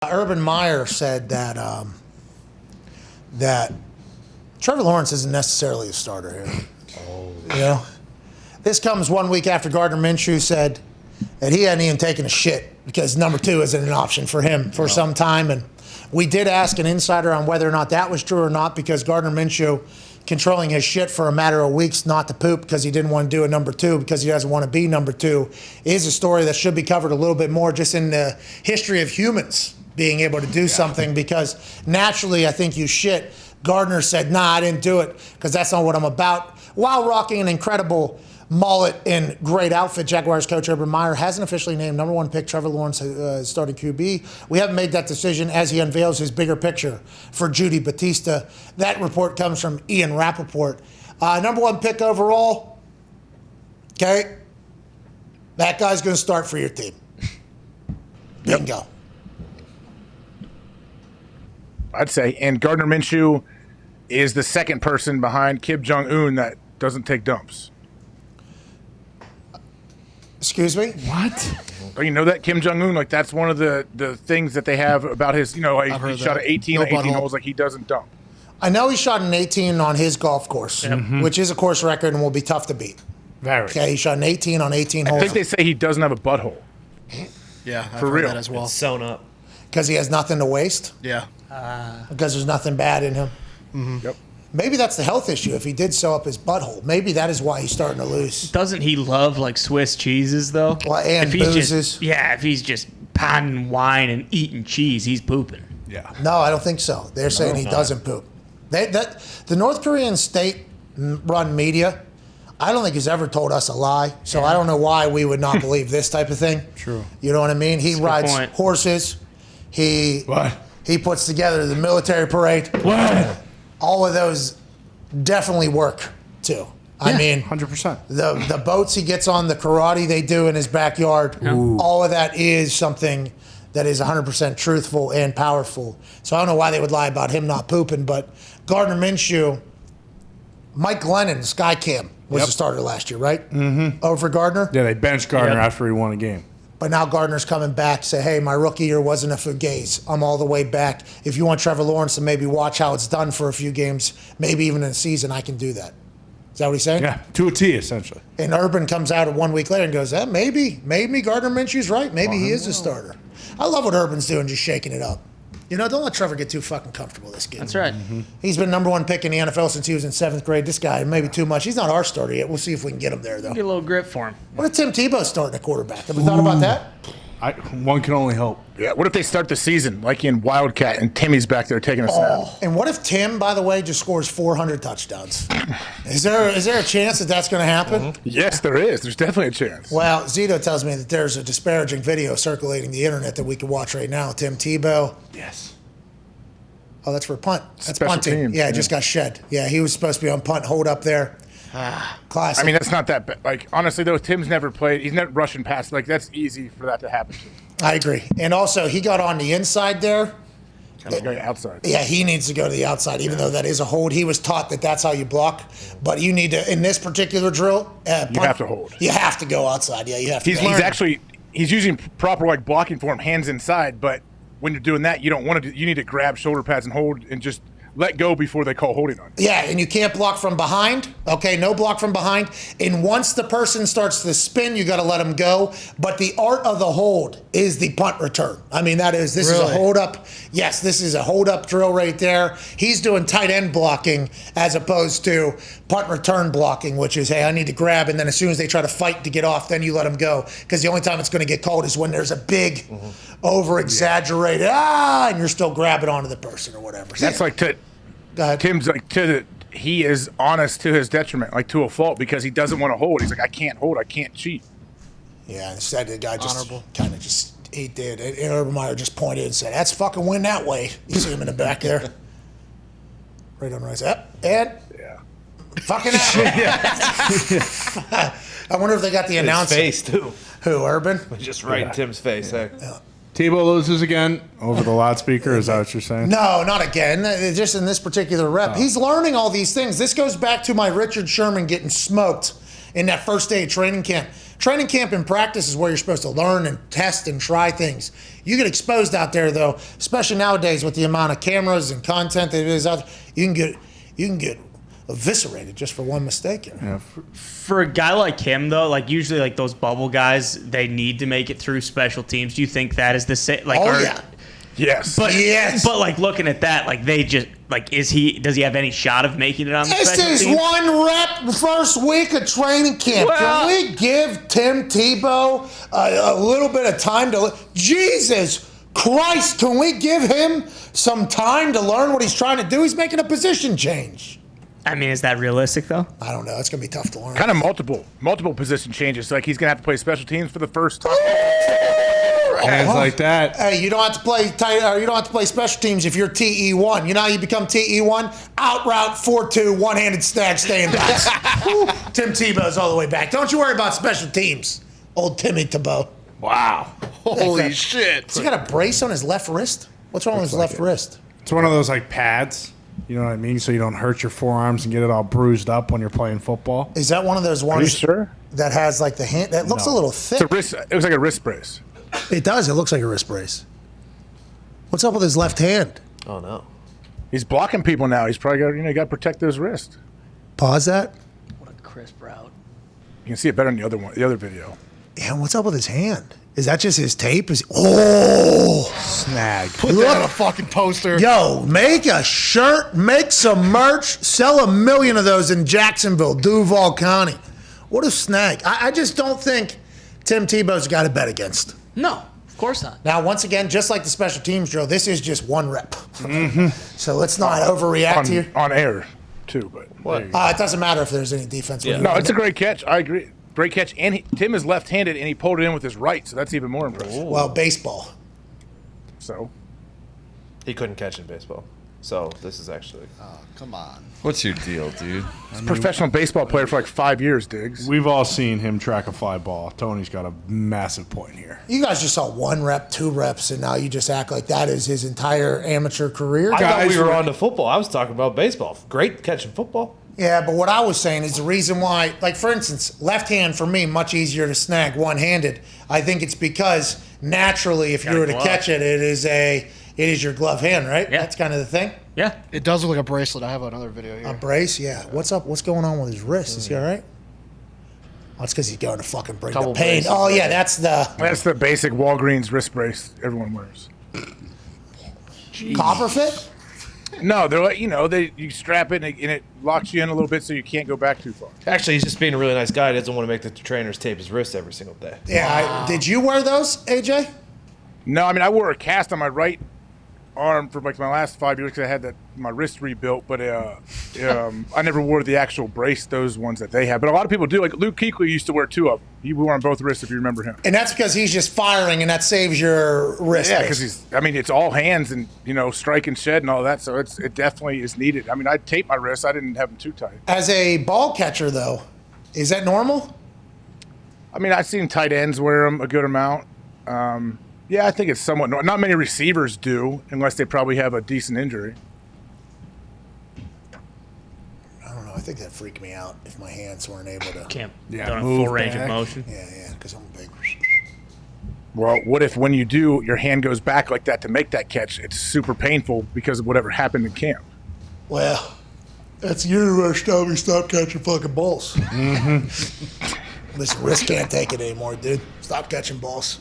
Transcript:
Urban Meyer said that that Trevor Lawrence isn't necessarily a starter here. You know, this comes 1 week after Gardner Minshew said that he hadn't even taken a shit because number 2 isn't an option for him for some time. And we did ask an insider on whether or not that was true or not, because Gardner Minshew controlling his shit for a matter of weeks not to poop because he didn't want to do a number 2 because he doesn't want to be number 2 is a story that should be covered a little bit more just in the history of humans being able to do something, because naturally I think you shit. Gardner said, nah, I didn't do it because that's not what I'm about, while rocking an incredible mullet and great outfit. Jaguars coach Urban Meyer hasn't officially named number 1 pick Trevor Lawrence starting QB. We haven't made that decision as he unveils his bigger picture for Judy Batista. That report comes from Ian Rappaport. Number 1 pick overall, okay, that guy's going to start for your team. Bingo. I'd say. And Gardner Minshew is the second person behind Kim Jong-un that doesn't take dumps. Excuse me? What? Oh, you know that Kim Jong-un, like that's one of the things that they have about his, you know, like he shot at 18 holes, like he doesn't dump. I know he shot an 18 on his golf course, which is a course record and will be tough to beat. Very. Okay, he shot an 18 on 18 holes. I think they say he doesn't have a butthole. Yeah, I've For heard real. that as well. It's sewn up. Because he has nothing to waste? Yeah. Because there's nothing bad in him? Yep. Maybe that's the health issue. If he did sew up his butthole, maybe that is why he's starting to lose. Doesn't he love like Swiss cheeses though? Well, and if he's boozes. if he's just pounding wine and eating cheese, he's pooping. Yeah. No, I don't think so. They're saying he doesn't poop. The North Korean state-run media, I don't think he's ever told us a lie, so I don't know why we would not believe this type of thing. True. You know what I mean? He rides horses. He puts together the military parade. What? All of those definitely work, too. I mean, 100%. the boats he gets on, the karate they do in his backyard, all of that is something that is 100% truthful and powerful. So I don't know why they would lie about him not pooping, but Gardner Minshew, Mike Glennon, Skycam, was the starter last year, right? Mm-hmm. Over Gardner? Yeah, they benched Gardner after he won a game. But now Gardner's coming back to say, hey, my rookie year wasn't a fugazi. I'm all the way back. If you want Trevor Lawrence to maybe watch how it's done for a few games, maybe even in a season, I can do that. Is that what he's saying? Yeah, to a T, essentially. And Urban comes out 1 week later and goes, maybe Gardner Minshew's right. Maybe he is a starter. I love what Urban's doing, just shaking it up. You know, don't let Trevor get too fucking comfortable this game. That's right. He's been number 1 pick in the NFL since he was in 7th grade. This guy, maybe too much. He's not our starter yet. We'll see if we can get him there, though. Get a little grip for him. What if Tim Tebow starting at quarterback? Have we thought about that? One can only hope. Yeah. What if they start the season like in Wildcat and Timmy's back there taking a snap? And what if Tim, by the way, just scores 400 touchdowns? Is there a chance that that's going to happen? Yes, there is. There's definitely a chance. Well, Zito tells me that there's a disparaging video circulating the internet that we can watch right now. Tim Tebow. Yes. Oh, that's for punt. That's Special punting. teams, Yeah, it just got shed. Yeah, he was supposed to be on punt, hold up there. Classic. I mean, that's not that bad. Like, honestly, though, Tim's never played. He's not rushing past. Like, that's easy for that to happen to. I agree. And also, he got on the inside there. Going outside. Yeah, he needs to go to the outside, even though that is a hold. He was taught that that's how you block. But you need to, in this particular drill, punt, you have to hold. You have to go outside. Yeah, you have to. He's using proper like blocking form, hands inside. But when you're doing that, you don't want to. You need to grab shoulder pads and hold and just let go before they call holding on you. Yeah, and you can't block from behind. Okay, no block from behind. And once the person starts to spin, you got to let them go. But the art of the hold is the punt return. I mean, this is a hold up. Yes, this is a hold up drill right there. He's doing tight end blocking as opposed to punt return blocking, which is, hey, I need to grab, and then as soon as they try to fight to get off, then you let them go. Because the only time it's going to get called is when there's a big, over-exaggerated, and you're still grabbing onto the person or whatever. That's like Tim's like he is honest to his detriment, like to a fault, because he doesn't want to hold. He's like, I can't hold, I can't cheat. Yeah, instead the guy just kind of he did. And Urban Meyer just pointed and said, that's fucking win that way. You see him in the back there. Right on the right side. And fucking out. I wonder if they got the announcer. His face, too. Who, Urban? Just right in Tim's face. Hey. Tebow loses again over the loudspeaker. Is that what you're saying? No, not again. Just in this particular rep. He's learning all these things. This goes back to my Richard Sherman getting smoked in that first day of training camp. Training camp and practice is where you're supposed to learn and test and try things. You get exposed out there, though, especially nowadays with the amount of cameras and content that is out there, you can get eviscerated just for one mistake. For a guy like him, though, like usually like those bubble guys, they need to make it through special teams. Do you think that is the same? Like, Yeah. Yes. But like looking at that, like they just like does he have any shot of making it on the This special is teams? one rep first week of training camp. Well- Can we give Tim Tebow a little bit of time to... Jesus Christ, can we give him some time to learn what he's trying to do? He's making a position change. I mean, is that realistic though? I don't know. It's going to be tough to learn. Kind of multiple position changes. Like he's gonna have to play special teams for the first time. Hands like that. Hey, you don't have to play tight, or you don't have to play special teams if you're TE1. You know how you become TE1? Out route 4-2, one-handed snag, staying back. Tim Tebow's all the way back. Don't you worry about special teams, old Timmy Tebow. Wow. Holy shit. Has he got a brace on his left wrist? What's wrong with his left wrist? It's one of those like pads. You know what I mean? So you don't hurt your forearms and get it all bruised up when you're playing football. Is that one of those Are you ones sure? that has like the hand that looks a little thick? It's a wrist. It was like a wrist brace. It does. It looks like a wrist brace. What's up with his left hand? Oh no. He's blocking people now. He's probably got got to protect those wrists. Pause that. What a crisp route. You can see it better in the other video. Yeah, what's up with his hand? Is that just his tape? Snag. Put that on a fucking poster. Yo, make a shirt, make some merch, sell 1 million of those in Jacksonville, Duval County. What a snag. I just don't think Tim Tebow's got to bet against. No, of course not. Now, once again, just like the special teams drill, this is just one rep. So let's not overreact here. On air, too. But It doesn't matter if there's any defense. Yeah. no, it's a great catch. I agree. Great catch. And Tim is left-handed, and he pulled it in with his right, so that's even more impressive. Well, baseball. So He couldn't catch in baseball. So this is actually. Come on. What's your deal, dude? he's a professional baseball player for like 5 years, Diggs. We've all seen him track a fly ball. Tony's got a massive point here. You guys just saw 1 rep, 2 reps, and now you just act like that is his entire amateur career. I thought Guys we were were- on to football. I was talking about baseball. Great catching football. Yeah, but what I was saying is the reason why, like for instance, left hand for me, much easier to snag one-handed. I think it's because naturally, if you were to glove. catch it, it is your glove hand, right? Yeah. That's kind of the thing. Yeah. It does look like a bracelet. I have another video here. A brace, yeah. What's up? What's going on with his wrist? Is he all right? Oh, it's because he's going to fucking bring Couple the pain. braces. Oh yeah, that's the basic Walgreens wrist brace everyone wears. copper fit. No, they're like, you strap it and it locks you in a little bit so you can't go back too far. Actually, he's just being a really nice guy. He doesn't want to make the trainers tape his wrist every single day. Yeah. Did you wear those, AJ? No, I mean, I wore a cast on my right arm for like my last 5 years because I had my wrist rebuilt, but I never wore the actual brace, those ones that they have. But a lot of people do. Like Luke Kuechly used to wear 2 of them. He wore on both wrists, if you remember him. And that's because he's just firing, and that saves your wrist. Yeah, because it's all hands and, strike and shed and all that. So it definitely is needed. I mean, I taped my wrists. I didn't have them too tight. As a ball catcher, though, is that normal? I mean, I've seen tight ends wear them a good amount. Yeah, I think it's somewhat normal. Not many receivers do, unless they probably have a decent injury. I don't know. I think that freaked me out if my hands weren't able to. Can't. Yeah, Don't have move full range of back. motion. Yeah, because I'm big. Well, what if when you do, your hand goes back like that to make that catch? It's super painful because of whatever happened in camp. Well, that's the universe telling me stop catching fucking balls. Listen, wrist can't take it anymore, dude. Stop catching balls.